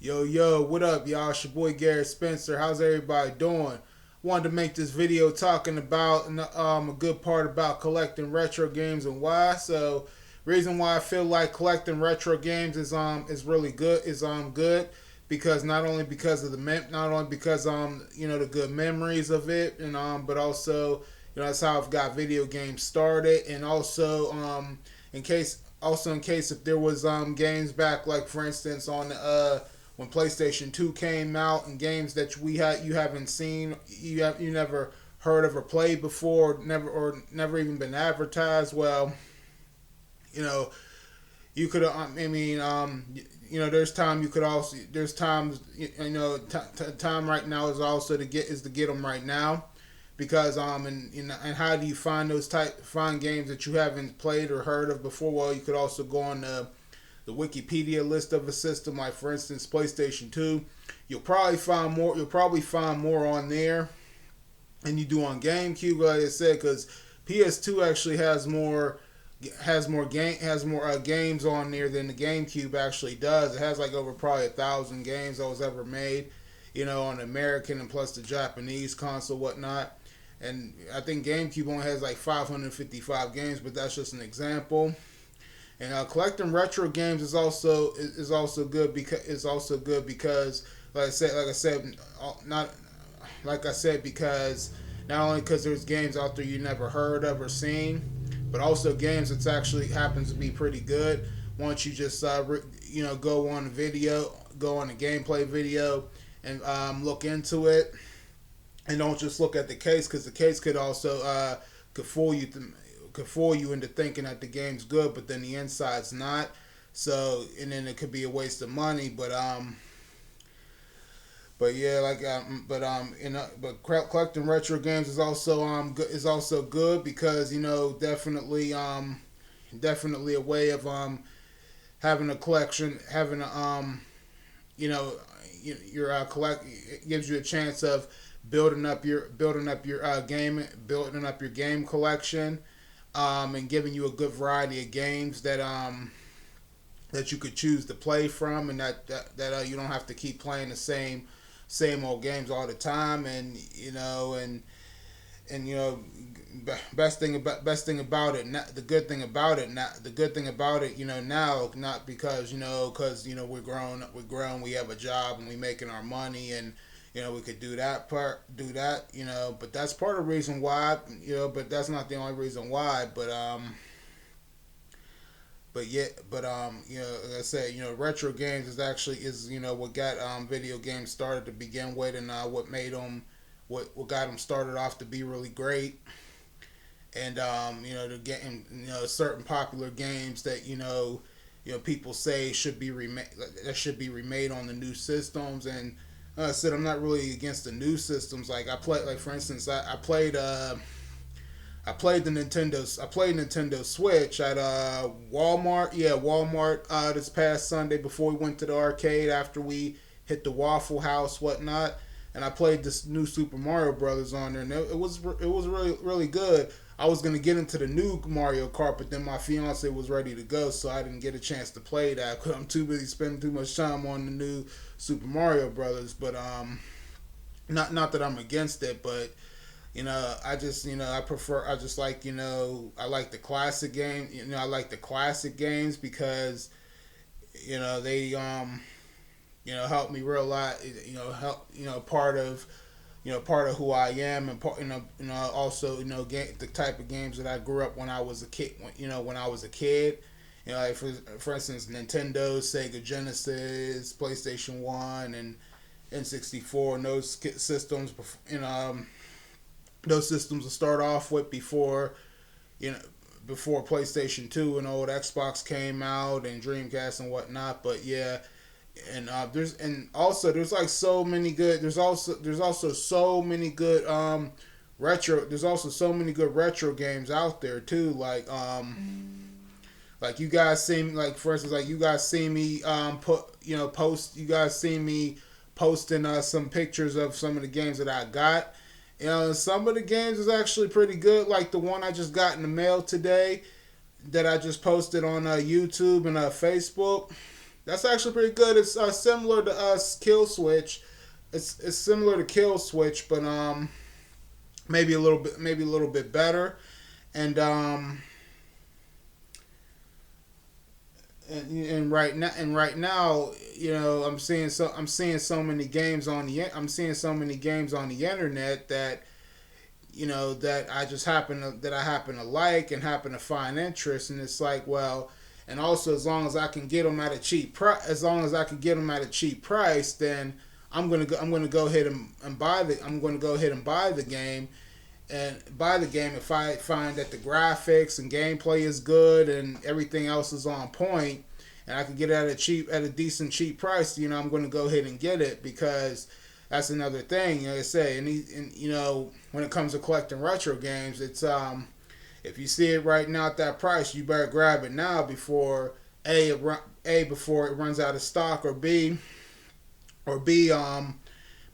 Yo, what up, y'all? It's your boy Garrett Spencer. How's everybody doing? Wanted to make this video talking about a good part about collecting retro games and why. So, reason why I feel like collecting retro games is really good because not only because of not only because the good memories of it and but also that's how I've got video games started, and also in case if there was games back, like for instance on when PlayStation 2 came out, and games that you haven't seen, you never heard of or played before, never even been advertised. Well, you know you could there's time you could also there's times time right now is also to get them right now, because and how do you find find games that you haven't played or heard of before? Well, you could also go on the Wikipedia list of a system, like for instance PlayStation 2. You'll probably find more on there than you do on GameCube, like I said, because PS2 actually has more games on there than the GameCube actually does. It has like over probably 1,000 games that was ever made, on the American and plus the Japanese console, whatnot. And I think GameCube only has like 555 games, but that's just an example. And collecting retro games is also good because not like I said because not only because there's games out there you never heard of or seen, but also games that actually happens to be pretty good once you just go on a gameplay video and look into it, and don't just look at the case, because the case could also could fool you could fool you into thinking that the game's good, but then the inside's not. So, and then it could be a waste of money. But yeah, collecting retro games is also good because definitely a way of having a collection, having a you know your collect it gives you a chance of building up your game collection, and giving you a good variety of games that you could choose to play from, and that you don't have to keep playing the same old games all the time. And and best thing about it, the good thing about it, now, not because we're grown, we have a job and we making our money, and we could do that, but that's part of the reason why, but that's not the only reason why. Like I said, retro games is what got video games started to begin with, and what got them started off to be really great. And they're getting certain popular games that people say should be remade on the new systems. And I said, I'm not really against the new systems. Like I played, like for instance, I played Nintendo Switch at Walmart. Yeah, Walmart this past Sunday before we went to the arcade after we hit the Waffle House, whatnot. And I played this new Super Mario Brothers on there, and it was really good. I was gonna get into the new Mario Kart, but then my fiance was ready to go, so I didn't get a chance to play that because I'm too busy spending too much time on the new Super Mario Brothers. But not that I'm against it, but I just I prefer I just like I like the classic game. I like the classic games because they help me realize help part of who I am, and also the type of games that I grew up when I was a kid. When I was a kid, like for instance, Nintendo, Sega Genesis, PlayStation 1, and N64, and those systems. Those systems will start off with you know before PlayStation 2 and old Xbox came out, and Dreamcast and whatnot. But yeah, and there's like so many good. There's also so many good retro. There's also so many good retro games out there too. Like you guys see me, like for instance, like you guys see me post. You guys see me posting some pictures of some of the games that I got. Some of the games is actually pretty good. Like the one I just got in the mail today, that I just posted on YouTube and Facebook. That's actually pretty good. It's similar to Kill Switch. It's similar to Kill Switch, but maybe a little bit better. And and right now, you know, I'm seeing so many games on the I'm seeing so many games on the internet that, you know, that I happen to like and happen to find interest, and it's like, well, and also as long as I can get them at a cheap price, as long as I can get them at a cheap price, then I'm gonna go ahead and buy the I'm gonna go ahead and buy the game, and buy the game if I find that the graphics and gameplay is good and everything else is on point, and I can get it at a decent cheap price. You know, I'm going to go ahead and get it, because that's another thing. Like I say, and you know, when it comes to collecting retro games, it's if you see it right now at that price, you better grab it now before before it runs out of stock, or B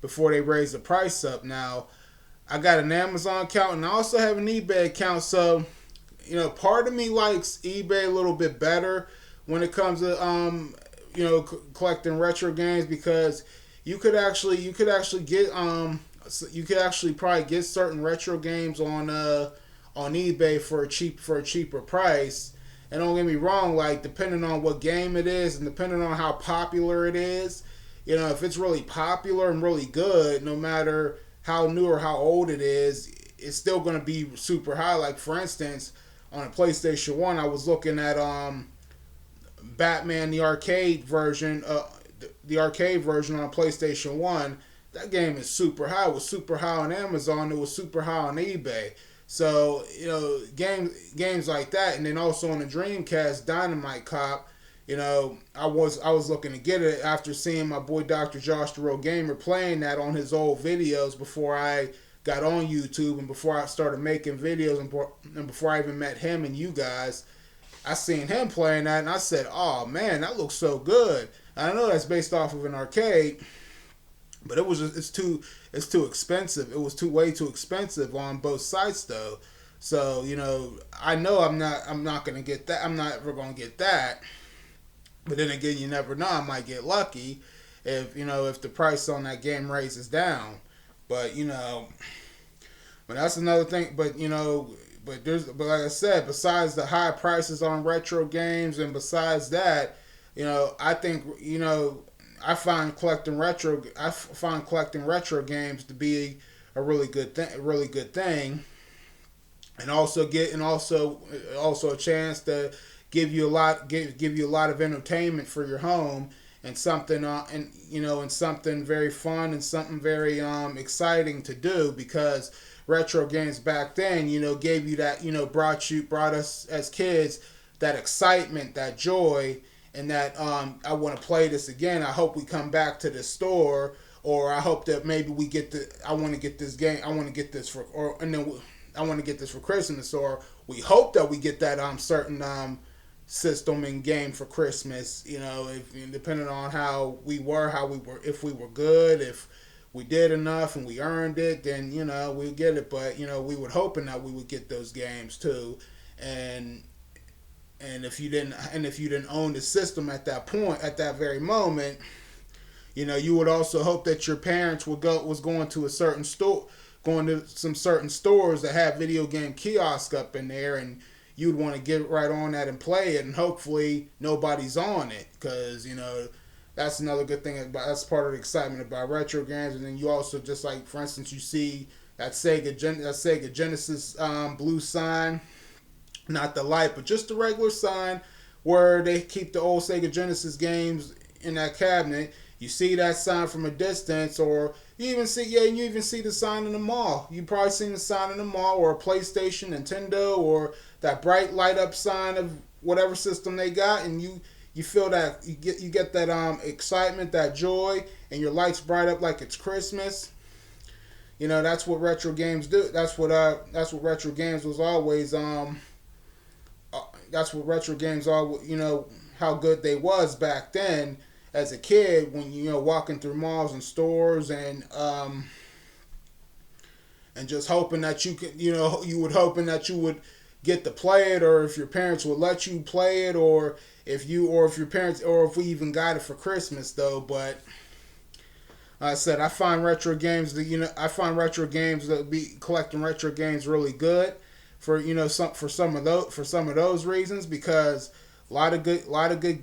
before they raise the price up. Now, I got an Amazon account and I also have an eBay account. So, you know, part of me likes eBay a little bit better when it comes to you know, collecting retro games, because you could actually get you could actually probably get certain retro games on eBay for a cheaper price. And don't get me wrong, like, depending on what game it is and depending on how popular it is, you know, if it's really popular and really good, no matter how new or how old it is, it's still going to be super high. Like, for instance, on a PlayStation 1, I was looking at Batman the arcade version on PlayStation 1. That game is super high. It was super high on Amazon. It was super high on eBay. So, you know, games like that. And then also on the Dreamcast, Dynamite Cop, you know, I was looking to get it after seeing my boy Dr. Josh the Real Gamer playing that on his old videos before I got on YouTube and before I started making videos, and before I even met him and you guys. I seen him playing that and I said, "Oh man, that looks so good." And I know that's based off of an arcade, but it's too expensive. It was way too expensive on both sites though. So, you know, I know I'm not gonna get that. I'm not ever gonna get that. But then again, you never know. I might get lucky if, you know, if the price on that game raises down. But, you know, but that's another thing. But, you know, but like I said, besides the high prices on retro games, and besides that, you know, I think, you know, I find collecting retro games to be a really good thing, and also a chance to give you a lot of entertainment for your home, and something and something very fun and something very exciting to do, because retro games back then, you know, gave you that, you know, brought us as kids that excitement, that joy, and that I want to play this again. I hope we come back to the store, or I hope that maybe we get the I want to get this game. I want to get this for or and then I want to get this for Christmas, or we hope that we get that certain system and game for Christmas. You know, if depending on how we were, if we were good, if we did enough and we earned it, then, you know, we get it. But, you know, we would hoping that we would get those games too, and if you didn't own the system at that point, at that very moment, you know, you would also hope that your parents was going to a certain store, going to some certain stores that have video game kiosk up in there, and you'd want to get right on that and play it, and hopefully nobody's on it, because, you know, that's another good thing that's part of the excitement about retro games. And then you also, just like, for instance, you see that Sega Genesis blue sign, not the light, but just the regular sign, where they keep the old Sega Genesis games in that cabinet. You see that sign from a distance, or you even see the sign in the mall. You probably seen the sign in the mall, or a PlayStation, Nintendo, or that bright light up sign of whatever system they got, and you feel that you get that excitement, that joy, and your lights bright up like it's Christmas. You know, that's what retro games do. That's what retro games was always that's what retro games are. You know how good they was back then as a kid, when, you know, walking through malls and stores, and just hoping that you could, you would hoping that you would get to play it, or if your parents would let you play it, or if your parents, or if we even got it for Christmas though. But like I said, I find retro games that be collecting retro games really good for some of those reasons, because a lot of good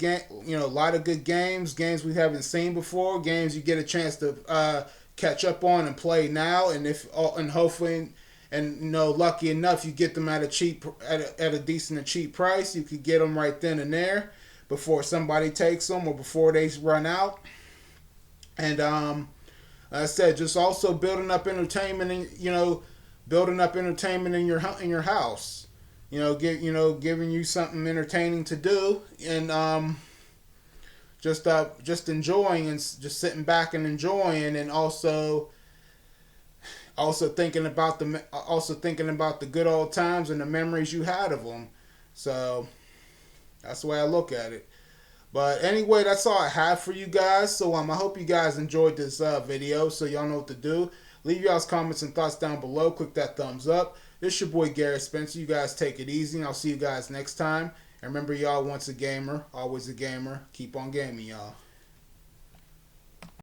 games we haven't seen before, games you get a chance to catch up on and play now, and hopefully, and lucky enough you get them at a decent and cheap price. You could get them right then and there before somebody takes them or before they run out. And like I said, just also building up entertainment in your house. Giving you something entertaining to do, and just enjoying and just sitting back and enjoying, and also thinking about the good old times and the memories you had of them. So that's the way I look at it. But anyway, that's all I have for you guys. So I hope you guys enjoyed this video. So y'all know what to do. Leave y'all's comments and thoughts down below. Click that thumbs up. This your boy Garrett Spencer. You guys take it easy, and I'll see you guys next time. And remember, y'all, once a gamer, always a gamer. Keep on gaming, y'all.